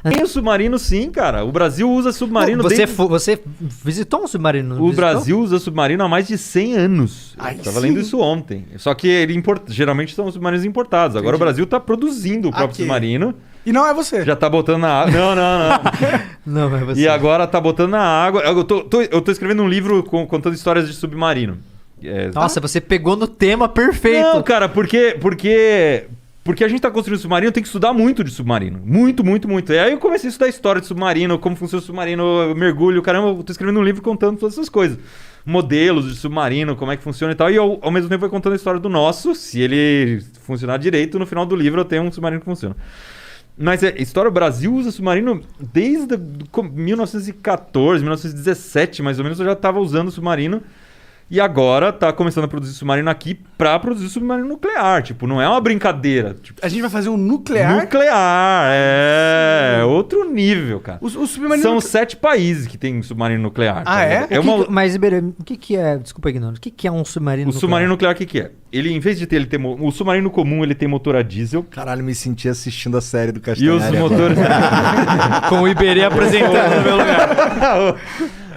Tem o submarino sim, cara. O Brasil usa submarino Você visitou um submarino? O Brasil usa submarino há mais de 100 anos. Ai, Eu tava lendo isso ontem. Só que geralmente são submarinos importados. Agora o Brasil tá produzindo o próprio Aqui. submarino. E não é você. Já tá botando na água. Não. Não, é você. E agora tá botando na água. Eu tô escrevendo um livro contando histórias de submarino. Nossa, você pegou no tema perfeito. Não, cara, porque a gente tá construindo submarino, tem que estudar muito de submarino. Muito, muito, muito. E aí eu comecei a estudar história de submarino, como funciona o submarino, mergulho. Caramba, eu tô escrevendo um livro contando todas essas coisas. Modelos de submarino, como é que funciona e tal. E eu, ao mesmo tempo, vou contando a história do nosso. Se ele funcionar direito, no final do livro eu tenho um submarino que funciona. Mas história, o Brasil usa submarino desde 1914, 1917, mais ou menos, eu já tava usando submarino. E agora tá começando a produzir submarino aqui pra produzir submarino nuclear. Tipo, não é uma brincadeira. Tipo, A gente vai fazer um nuclear? nuclear, outro nível, cara. O submarino São 7 países que tem submarino nuclear. Ah, é? Mas, Iberê, o que é... Desculpa, ignorante. O que é um submarino O submarino nuclear, o que é? Ele, em vez de ter... O submarino comum, ele tem motor a diesel. Caralho, me senti assistindo a série do E Castanhari. os motores... Com o Iberê apresentando no meu lugar.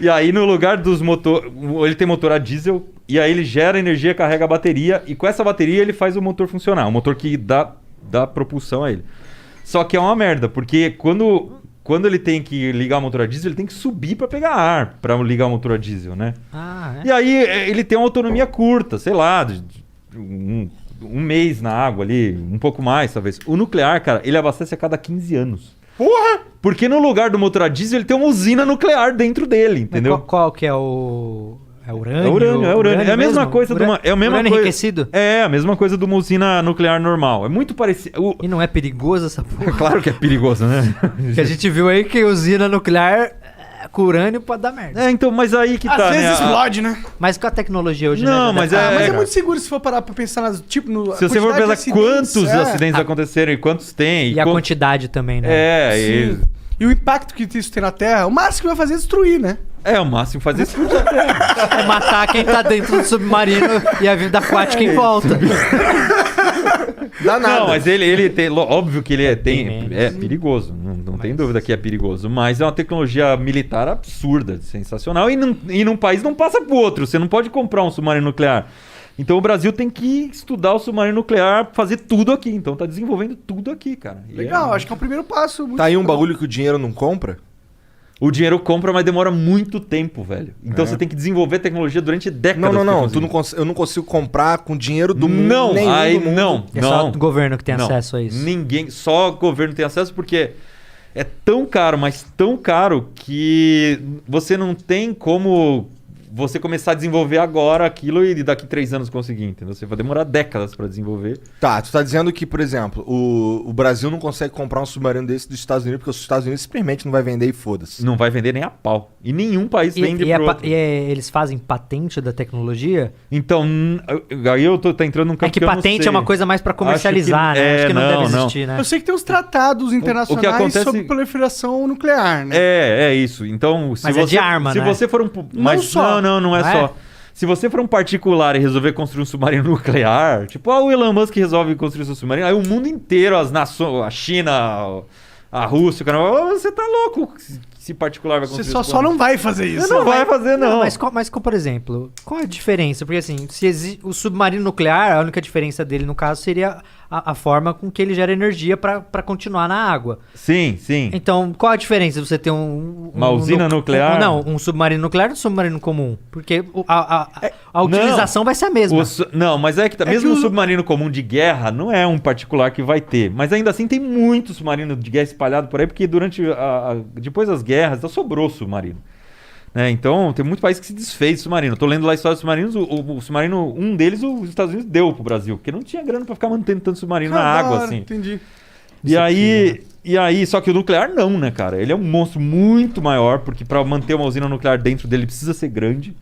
E aí, no lugar dos motores... Ele tem motor a diesel. E aí, ele gera energia, carrega a bateria. E com essa bateria, ele faz o motor funcionar. O motor que dá propulsão a ele. Só que é uma merda. Porque quando ele tem que ligar o motor a diesel, ele tem que subir pra pegar ar. Pra ligar o motor a diesel, né? E aí, ele tem uma autonomia curta. Sei lá, um mês na água ali. Um pouco mais, talvez. O nuclear, cara, ele abastece a cada 15 anos. Porra! Porque no lugar do motor a diesel, ele tem uma usina nuclear dentro dele, entendeu? Qual que é o... É urânio? É urânio. É a mesma coisa de uma... Urânio enriquecido? É, a mesma coisa de uma usina nuclear normal. É muito parecido. E não é perigoso essa porra? Claro que é perigoso, né? Que a gente viu aí que usina nuclear com urânio pode dar merda. Então, mas aí que Às tá, vezes né? explode, né? Mas com a tecnologia hoje, Não, né? mas Mas é cara. muito seguro se for parar pra pensar nas... Tipo, Se você for pensar quantos acidentes aconteceram e quantos tem... E a quantidade também, né? E o impacto que isso tem na Terra, o máximo que vai fazer é destruir, né? O máximo fazer isso. É matar quem tá dentro do submarino e a vida aquática em volta. Dá nada. Não, mas ele tem... Óbvio que ele é menos. perigoso. Não tem dúvida que é perigoso. Mas é uma tecnologia militar absurda, sensacional. E num país não passa pro outro. Você não pode comprar um submarino nuclear. Então o Brasil tem que estudar o submarino nuclear, fazer tudo aqui. Então tá desenvolvendo tudo aqui, cara. Legal, acho que é o primeiro passo. Tá aí um bagulho que o dinheiro não compra? O dinheiro compra, mas demora muito tempo, velho. Então você tem que desenvolver tecnologia durante décadas. Não. Eu não consigo comprar com dinheiro do mundo. Não, nenhum aí do mundo. não. É só o governo que tem acesso a isso. Ninguém, só o governo tem acesso porque é tão caro, mas tão caro que você não tem como você começar a desenvolver agora aquilo e daqui 3 anos conseguir, entendeu? Você vai demorar décadas pra desenvolver. Tá, tu tá dizendo que, por exemplo, o Brasil não consegue comprar um submarino desse dos Estados Unidos porque os Estados Unidos simplesmente não vai vender e foda-se. Não vai vender nem a pau. E nenhum país vende pro outro. Eles fazem patente da tecnologia? Então, aí eu tô entrando num campo É que eu não patente sei. é uma coisa mais pra comercializar, né? Acho que não deve existir, né? Eu sei que tem uns tratados internacionais acontece- sobre proliferação nuclear, né? É isso. Então, Mas é de arma, se né? você for um... Mas só. Não é Não é? só. Se você for um particular e resolver construir um submarino nuclear, tipo, o Elon Musk resolve construir seu submarino, aí o mundo inteiro, as nações, a China, a Rússia, o cara, você tá louco se particular vai Você construir só não vai fazer isso. Você não vai fazer, não. Mas por exemplo, qual é a diferença? Porque assim, se o submarino nuclear, a única diferença dele no caso seria a forma com que ele gera energia pra continuar na água. Sim. Então, qual a diferença de você ter uma usina nuclear? Um submarino nuclear e um submarino comum? Porque a utilização vai ser a mesma. Não, mas é que mesmo um submarino comum de guerra não é um particular que vai ter. Mas ainda assim tem muito submarino de guerra espalhado por aí, porque depois das guerras sobrou submarino. Então, tem muito país que se desfez de submarino. Tô lendo lá a história dos submarinos. O submarino, um deles, os Estados Unidos deu pro Brasil, porque não tinha grana pra ficar mantendo tanto submarino na água, assim. Entendi. E aí, só que o nuclear não, né, cara? Ele é um monstro muito maior, porque pra manter uma usina nuclear dentro dele precisa ser grande.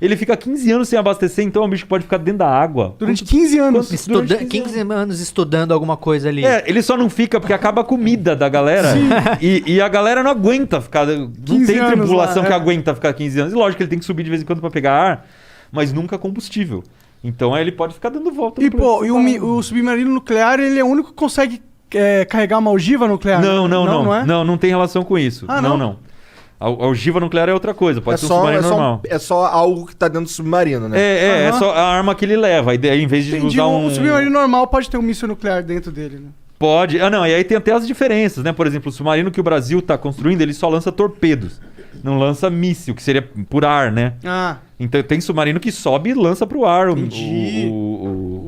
Ele fica 15 anos sem abastecer, então é um bicho que pode ficar dentro da água. Durante 15 anos. 15 anos estudando alguma coisa ali. Ele só não fica porque acaba a comida da galera. E a galera não aguenta ficar. Não 15 tem anos tripulação lá, que aguenta ficar 15 anos. E lógico que ele tem que subir de vez em quando pra pegar ar, mas nunca combustível. Então ele pode ficar dando volta. E o submarino nuclear, ele é o único que consegue carregar uma ogiva nuclear? Não tem relação com isso. Ah, não. A ogiva nuclear é outra coisa, pode ser um submarino normal. É só algo que tá dentro do submarino, né? É só a arma que ele leva. Aí, em vez de usar um submarino normal pode ter um míssil nuclear dentro dele, né? Pode. E aí tem até as diferenças, né? Por exemplo, o submarino que o Brasil tá construindo, ele só lança torpedos. Não lança míssil, que seria por ar, né? Então tem submarino que sobe e lança pro ar o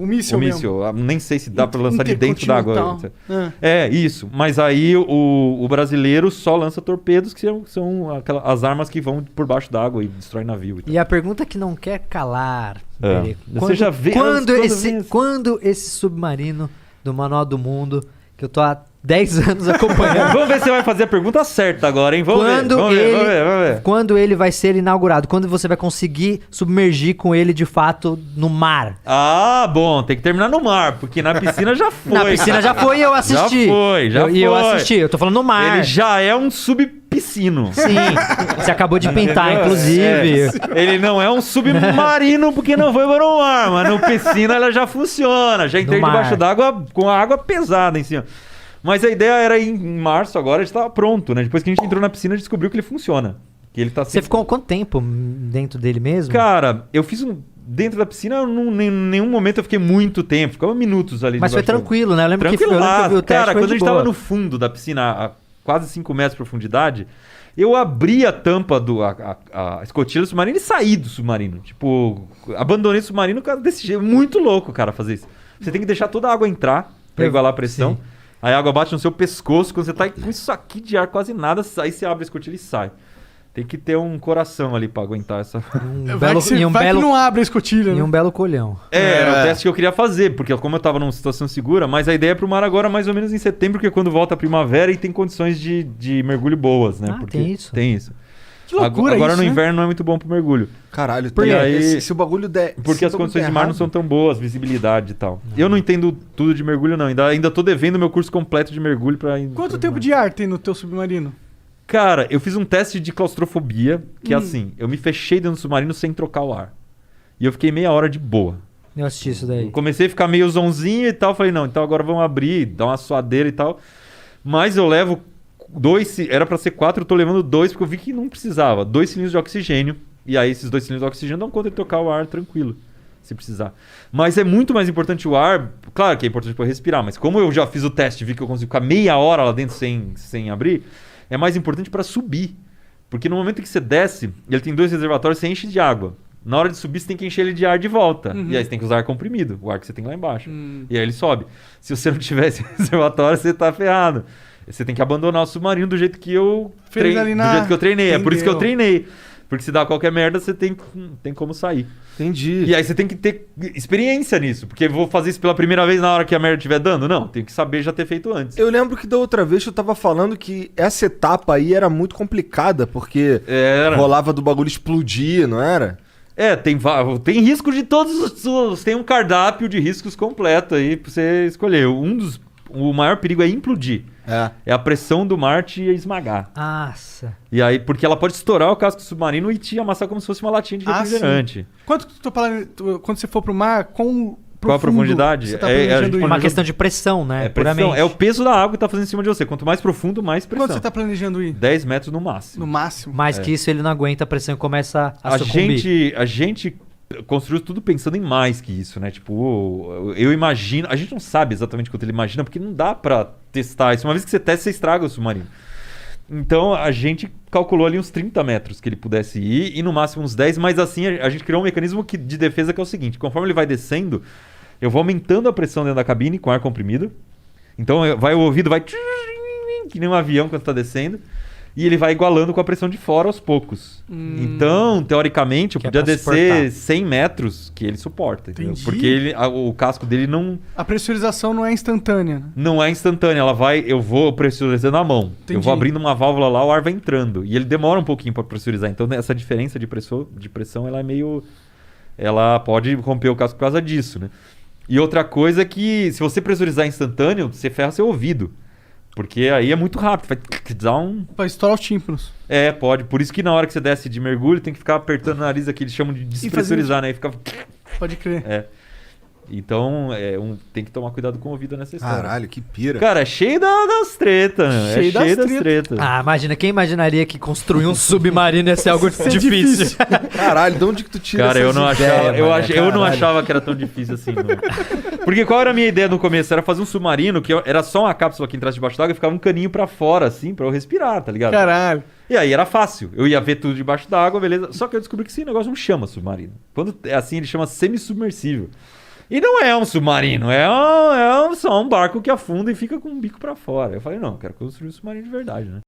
míssil. Nem sei se dá pra lançar de dentro d'água. Isso. Mas aí o brasileiro só lança torpedos, que são as armas que vão por baixo d'água e destroem navio. E a pergunta que não quer calar, você já vê... Quando esse submarino do Manual do Mundo, que eu tô há 10 anos acompanhando... Vamos ver se você vai fazer a pergunta certa agora, hein? Vamos ver. Quando ele vai ser inaugurado? Quando você vai conseguir submergir com ele, de fato, no mar? Bom, tem que terminar no mar, porque na piscina já foi. Na piscina já foi e eu assisti. Já foi. Eu assisti, eu tô falando no mar. Ele já é um subpiscino. Sim, você acabou de pintar, inclusive. Ele não é um submarino porque não foi para o mar, mas no piscina ela já funciona. Já entrei debaixo d'água com a água pesada em cima. Mas a ideia era ir em março agora, já estava pronto, né? Depois que a gente entrou na piscina, a gente descobriu que ele funciona. Que ele tá Você ficou quanto tempo dentro dele mesmo? Cara, eu fiz dentro da piscina, em nenhum momento eu fiquei muito tempo. Ficava minutos ali. Mas foi tranquilo, né? Eu lembro que eu vi o teste. Cara, quando a gente tava no fundo da piscina, a quase 5 metros de profundidade, eu abri a tampa a escotilha do submarino e saí do submarino. Tipo, abandonei o submarino desse jeito. Muito louco, cara, fazer isso. Você tem que deixar toda a água entrar pra igualar a pressão. Sim. Aí a água bate no seu pescoço, quando você tá com isso aqui de ar quase nada, aí você abre a escotilha e sai. Tem que ter um coração ali pra aguentar essa... Que não abre a escotilha, né? E um belo colhão. Era o teste que eu queria fazer, porque como eu tava numa situação segura, mas a ideia é pro mar agora mais ou menos em setembro, que é quando volta a primavera e tem condições de mergulho boas, né? Porque tem isso. Tem isso. Que loucura agora isso, no inverno não é muito bom pro mergulho. Caralho, aí, se o bagulho der... Porque as condições de mar não são tão boas, visibilidade e tal. Eu não entendo tudo de mergulho, não. Ainda tô devendo meu curso completo de mergulho pra... Quanto tempo de ar tem no teu submarino? Cara, eu fiz um teste de claustrofobia, que é assim, eu me fechei dentro do submarino sem trocar o ar. E eu fiquei meia hora de boa. Eu assisti isso daí. Eu comecei a ficar meio zonzinho e tal, falei, não, então agora vamos abrir, dar uma suadeira e tal. Mas eu levo 2, era pra ser 4, eu tô levando 2, porque eu vi que não precisava. 2 cilindros de oxigênio, e aí esses 2 cilindros de oxigênio dão conta de trocar o ar tranquilo, se precisar. Mas é muito mais importante o ar, claro que é importante pra respirar, mas como eu já fiz o teste e vi que eu consigo ficar meia hora lá dentro sem abrir, é mais importante para subir. Porque no momento que você desce, ele tem 2 reservatórios, você enche de água. Na hora de subir, você tem que encher ele de ar de volta. E aí você tem que usar ar comprimido, o ar que você tem lá embaixo. E aí ele sobe. Se você não tiver esse reservatório, você tá ferrado. Você tem que abandonar o submarino do jeito que eu treinei. Entendeu. É por isso que eu treinei. Porque se dá qualquer merda, você tem como sair. Entendi. E aí você tem que ter experiência nisso. Porque eu vou fazer isso pela primeira vez na hora que a merda estiver dando? Não, tenho que saber já ter feito antes. Eu lembro que da outra vez eu tava falando que essa etapa aí era muito complicada, porque rolava do bagulho explodir, não era? Tem risco de todos os... Tem um cardápio de riscos completo aí pra você escolher. O maior perigo é implodir. É a pressão do mar te esmagar. Nossa. E aí, porque ela pode estourar o casco do submarino e te amassar como se fosse uma latinha de refrigerante. Quando você for pro mar, qual a profundidade? Você tá planejando uma questão de pressão, né? É pressão. É o peso da água que tá fazendo em cima de você. Quanto mais profundo, mais pressão. Quanto você tá planejando ir? 10 metros no máximo. No máximo? Mais que isso, ele não aguenta, a pressão começa a sucumbir. A gente construiu tudo pensando em mais que isso, né? Tipo, eu imagino... A gente não sabe exatamente quanto ele imagina, porque não dá pra testar isso. Uma vez que você testa, você estraga o submarino. Então, a gente calculou ali uns 30 metros que ele pudesse ir, e no máximo uns 10, mas assim, a gente criou um mecanismo de defesa que é o seguinte: conforme ele vai descendo, eu vou aumentando a pressão dentro da cabine com ar comprimido. Então, o ouvido vai... que nem um avião quando tá descendo. E ele vai igualando com a pressão de fora aos poucos. Então, teoricamente, eu podia descer 100 metros que ele suporta. Entendeu? Porque o casco dele não... A pressurização não é instantânea. Né? Não é instantânea. Eu vou pressurizando a mão. Entendi. Eu vou abrindo uma válvula lá, o ar vai entrando. E ele demora um pouquinho para pressurizar. Então, essa diferença de pressão, ela é meio... Ela pode romper o casco por causa disso, né? E outra coisa é que, se você pressurizar instantâneo, você ferra seu ouvido. Porque aí é muito rápido, vai dar um... Vai estourar os tímpanos. Pode. Por isso que na hora que você desce de mergulho, tem que ficar apertando o nariz aqui, eles chamam de despressurizar, né? E fica... Pode crer. Então, tem que tomar cuidado com o ouvido nessa história. Caralho, que pira. Cara, é cheio das tretas, né? Cheio Cheio das das tretas. Ah, imagina, quem imaginaria que construir um submarino ia ser algo difícil? Caralho, de onde que tu tira Cara, eu essas não ideias, achava, mano? eu não Caralho. achava que era tão difícil assim, não. Porque qual era a minha ideia no começo? Era fazer um submarino que era só uma cápsula que entrasse debaixo d'água e ficava um caninho pra fora, assim, pra eu respirar, tá ligado? Caralho. E aí era fácil. Eu ia ver tudo debaixo d'água, beleza. Só que eu descobri que esse negócio não chama submarino. Quando é assim, ele chama semi-submersível. E não é um submarino, só um barco que afunda e fica com o bico pra fora. Eu falei, não, eu quero construir um submarino de verdade, né?